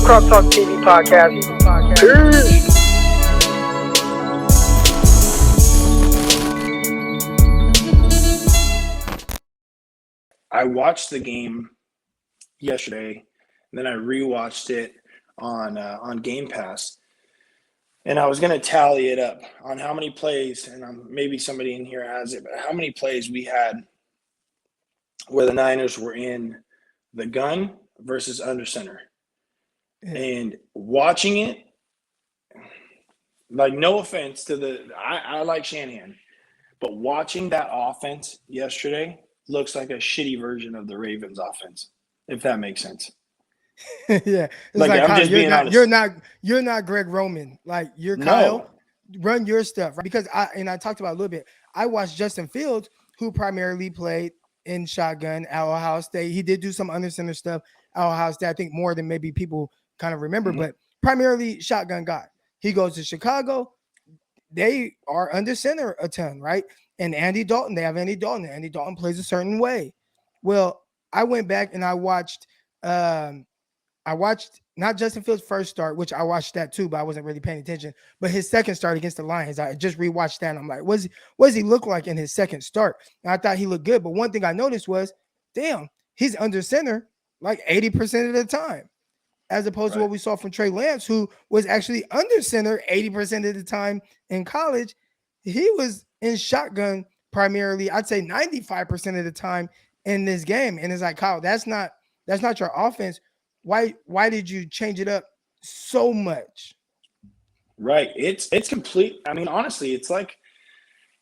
Crock Talk TV podcast. Peace. I watched the game yesterday, and then I rewatched it on Game Pass, and I was going to tally it up on how many plays, and maybe somebody in here has it, but how many plays we had where the Niners were in the gun versus under center. And watching it, like, no offense to I like Shanahan, but watching that offense yesterday looks like a shitty version of the Ravens offense, if that makes sense. Yeah, it's like I'm Kyle, just being honest. You're not Greg Roman. Like, you're No. Kyle. Run your stuff, right? Because I talked about it a little bit. I watched Justin Fields, who primarily played in shotgun at Ohio State. He did do some under center stuff at Ohio State, I think more than maybe people kind of remember, but primarily shotgun guy. He goes to Chicago. They are under center a ton, right? And Andy Dalton, they have Andy Dalton. Andy Dalton plays a certain way. Well, I went back and I watched not Justin Fields' first start, which I watched that too, but I wasn't really paying attention. But his second start against the Lions, I just rewatched that. And I'm like, what does he look like in his second start? And I thought he looked good. But one thing I noticed was, damn, he's under center like 80% of the time, as opposed to what we saw from Trey Lance, who was actually under center 80% of the time in college. He was in shotgun primarily, I'd say 95% of the time in this game. And it's like, Kyle, that's not your offense. Why did you change it up so much? Right. It's complete. I mean, honestly, it's like,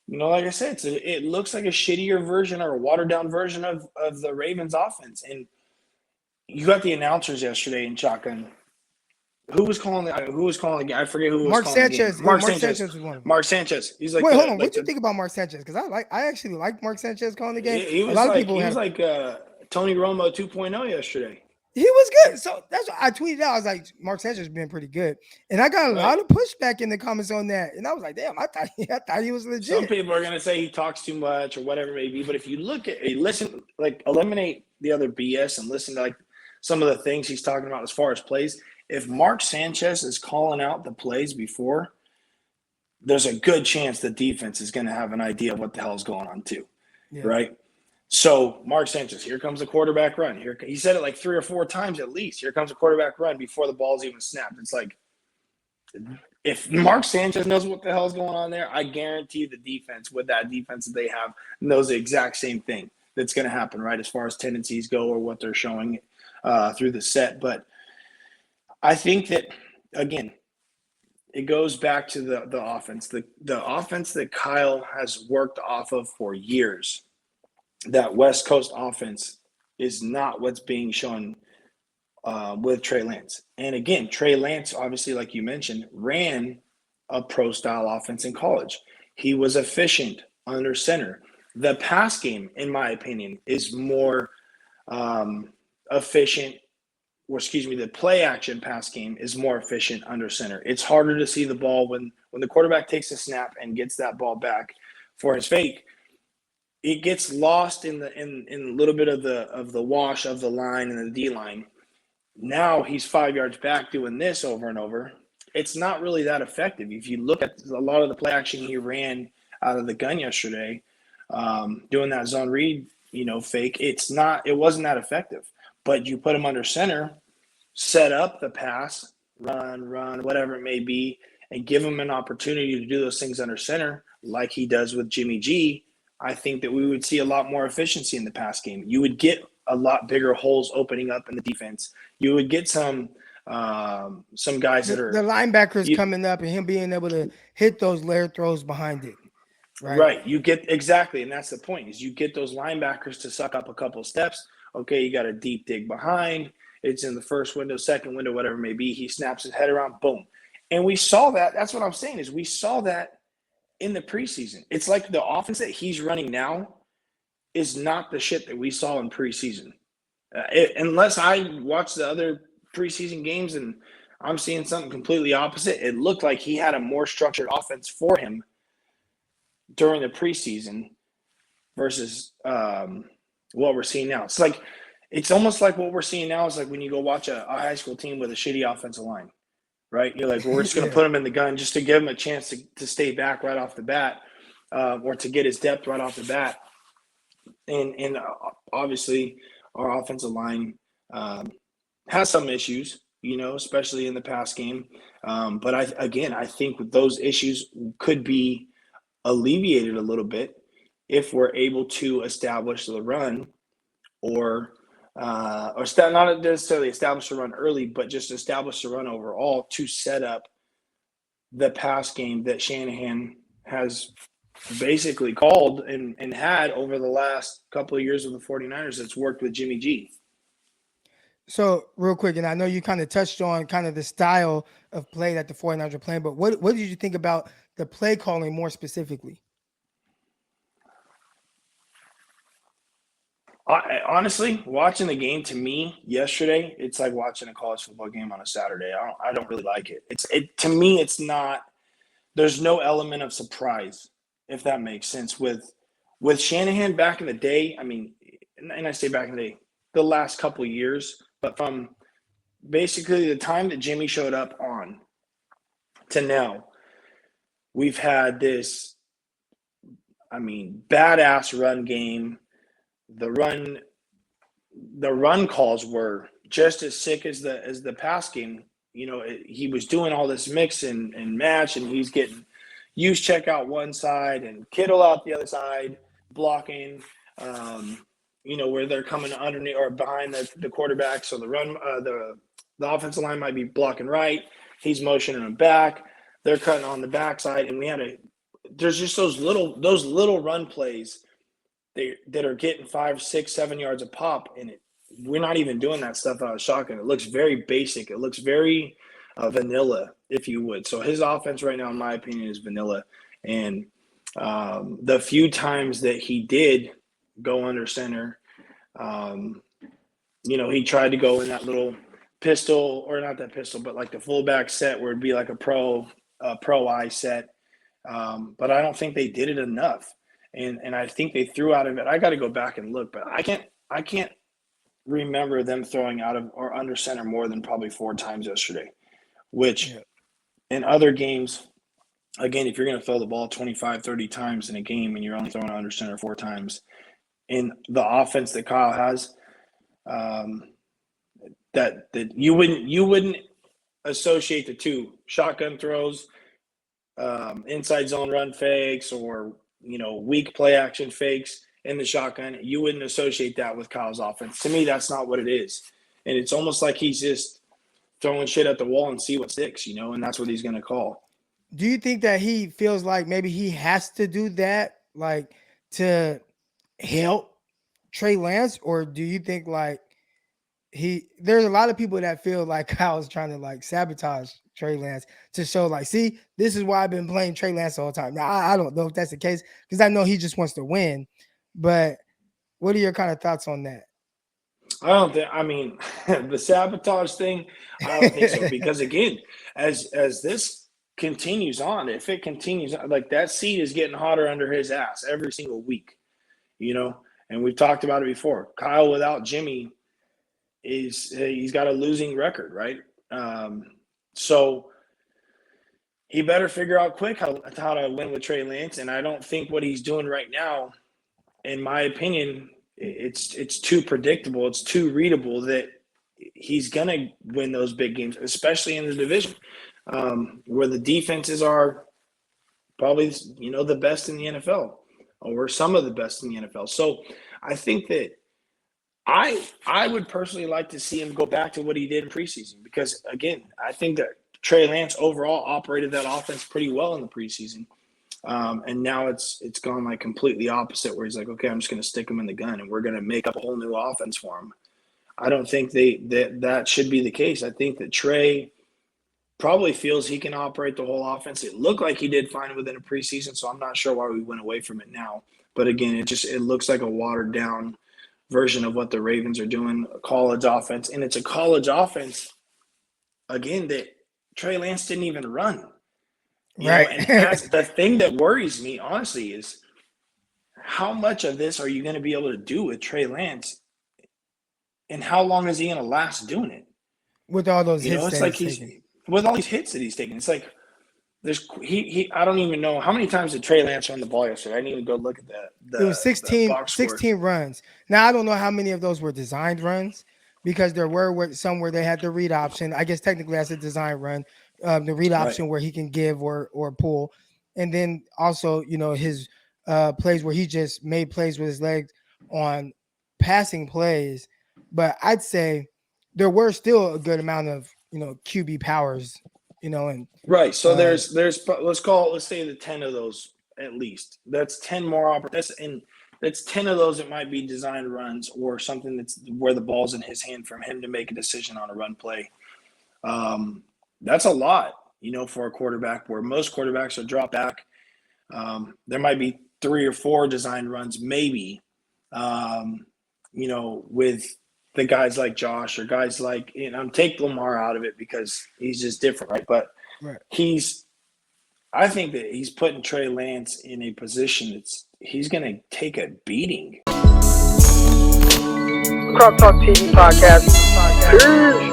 like I said, it looks like a shittier version or a watered down version of the Ravens offense. And you got the announcers yesterday in shotgun. Who was calling the game? I forget who was Mark calling Sanchez. the game. Mark Sanchez was one of them. Mark Sanchez. He's like, wait, hold on. What do you think about Mark Sanchez? Because I actually like Mark Sanchez calling the game. He was like Tony Romo 2.0 yesterday. He was good. So that's what I tweeted out. I was like, Mark Sanchez has been pretty good. And I got a lot of pushback in the comments on that. And I was like, damn, I thought he was legit. Some people are going to say he talks too much or whatever it may be. But if you eliminate the other BS and listen to like some of the things he's talking about as far as plays. If Mark Sanchez is calling out the plays before, there's a good chance the defense is going to have an idea of what the hell is going on too, right? So Mark Sanchez, here comes the quarterback run. Here he said it like 3 or 4 times at least. Here comes a quarterback run before the ball's even snapped. It's like, if Mark Sanchez knows what the hell is going on there, I guarantee the defense, with that defense that they have, knows the exact same thing that's going to happen, right, as far as tendencies go or what they're showing through the set. But I think that, again, it goes back to the offense. The offense that Kyle has worked off of for years, that West Coast offense, is not what's being shown with Trey Lance. And again, Trey Lance, obviously, like you mentioned, ran a pro-style offense in college. He was efficient under center. The pass game, in my opinion, is more efficient. The play action pass game is more efficient under center. It's harder to see the ball when the quarterback takes a snap and gets that ball back for his fake. It gets lost in a little bit of the wash of the line and the D line. Now he's 5 yards back doing this over and over. It's not really that effective. If you look at a lot of the play action he ran out of the gun yesterday, doing that zone read, fake, it wasn't that effective. But you put him under center, set up the pass, run, whatever it may be, and give him an opportunity to do those things under center like he does with Jimmy G. I think that we would see a lot more efficiency in the pass game. You would get a lot bigger holes opening up in the defense. You would get some guys that are – the linebackers coming up and him being able to hit those layer throws behind it. Right. You get – exactly, and that's the point, is you get those linebackers to suck up a couple steps. Okay, you got a deep dig behind. It's in the first window, second window, whatever it may be. He snaps his head around, boom. And we saw that. That's what I'm saying, is we saw that in the preseason. It's like the offense that he's running now is not the shit that we saw in preseason. Unless I watch the other preseason games and I'm seeing something completely opposite, it looked like he had a more structured offense for him during the preseason versus what we're seeing now. It's like it's almost like what we're seeing now is like when you go watch a high school team with a shitty offensive line, right? You're like, well, we're just going to Yeah. put him in the gun just to give him a chance to stay back right off the bat, or to get his depth right off the bat. And obviously our offensive line has some issues, especially in the pass game. But I think those issues could be alleviated a little bit if we're able to establish the run, or not necessarily establish the run early, but just establish the run overall to set up the pass game that Shanahan has basically called and had over the last couple of years of the 49ers that's worked with Jimmy G. So real quick, and I know you kind of touched on kind of the style of play that the 49ers are playing, but what did you think about the play calling more specifically? Honestly, watching the game to me yesterday, it's like watching a college football game on a Saturday. I don't really like it. To me, it's not. There's no element of surprise, if that makes sense. With Shanahan back in the day, I mean, and I say back in the day, the last couple of years, but from basically the time that Jimmy showed up on to now, we've had this, badass run game. The run calls were just as sick as the pass game. He was doing all this mix and match, and he's getting use check out one side and Kittle out the other side, blocking. Where they're coming underneath or behind the quarterback. So the run, the offensive line might be blocking right. He's motioning them back. They're cutting on the backside, and there's just those little run plays that are getting 5, 6, 7 yards a pop, and we're not even doing that stuff out of shotgun. It looks very basic. It looks very vanilla, if you would. So his offense right now, in my opinion, is vanilla. And the few times that he did go under center, he tried to go in that little pistol, or not that pistol, but like the fullback set where it'd be like a pro eye set. But I don't think they did it enough. And I think they threw out of it. I got to go back and look, but I can't remember them throwing out of or under center more than probably 4 times yesterday, which in other games, again, if you're going to throw the ball 25, 30 times in a game and you're only throwing under center 4 times in the offense that Kyle has, that you wouldn't associate the two shotgun throws, inside zone run fakes, or weak play action fakes in the shotgun. You wouldn't associate that with Kyle's offense. To me, that's not what it is. And it's almost like he's just throwing shit at the wall and see what sticks, and that's what he's going to call. Do you think that he feels like maybe he has to do that, like, to help Trey Lance? Or do you think like there's a lot of people that feel like Kyle's trying to like sabotage Trey Lance to show like, see, this is why I've been playing Trey Lance the whole time. Now, I don't know if that's the case, because I know he just wants to win. But what are your kind of thoughts on that? I don't think, the sabotage thing, I don't think so. Because again, as this continues on, if it continues, like that seat is getting hotter under his ass every single week, and we've talked about it before. Kyle without Jimmy he's got a losing record, right? So he better figure out quick how to win with Trey Lance. And I don't think what he's doing right now, in my opinion, it's too predictable. It's too readable that he's going to win those big games, especially in the division, where the defenses are probably, the best in the NFL, or some of the best in the NFL. So I think that I would personally like to see him go back to what he did in preseason, because, again, I think that Trey Lance overall operated that offense pretty well in the preseason. And now it's gone like completely opposite, where he's like, okay, I'm just going to stick him in the gun and we're going to make up a whole new offense for him. I don't think that should be the case. I think that Trey probably feels he can operate the whole offense. It looked like he did fine within a preseason, so I'm not sure why we went away from it now. But again, it looks like a watered down version of what the Ravens are doing, a college offense. And it's a college offense, again, that Trey Lance didn't even run. Right. And the thing that worries me, honestly, is how much of this are you going to be able to do with Trey Lance And how long is he going to last doing it? With all those You hits know, it's that like he's taking. with all these hits that he's taking. It's like I don't even know how many times did Trey Lance run the ball yesterday. I didn't even go look at that. It was The 16, box score. 16 runs. Now, I don't know how many of those were designed runs because there were some where they had the read option. I guess technically that's a design run, the read option where he can give or pull. And then also, his plays where he just made plays with his legs on passing plays. But I'd say there were still a good amount of, QB powers, and right. So there's let's say the 10 of those at least. That's 10 more opportunities. That's 10 of those that might be designed runs or something that's where the ball's in his hand from him to make a decision on a run play. That's a lot, for a quarterback where most quarterbacks are drop back. There might be 3 or 4 designed runs, maybe, with the guys like Josh or guys like, take Lamar out of it because he's just different, right? But I think that he's putting Trey Lance in a position he's going to take a beating. Crock Talk TV podcast. Peace.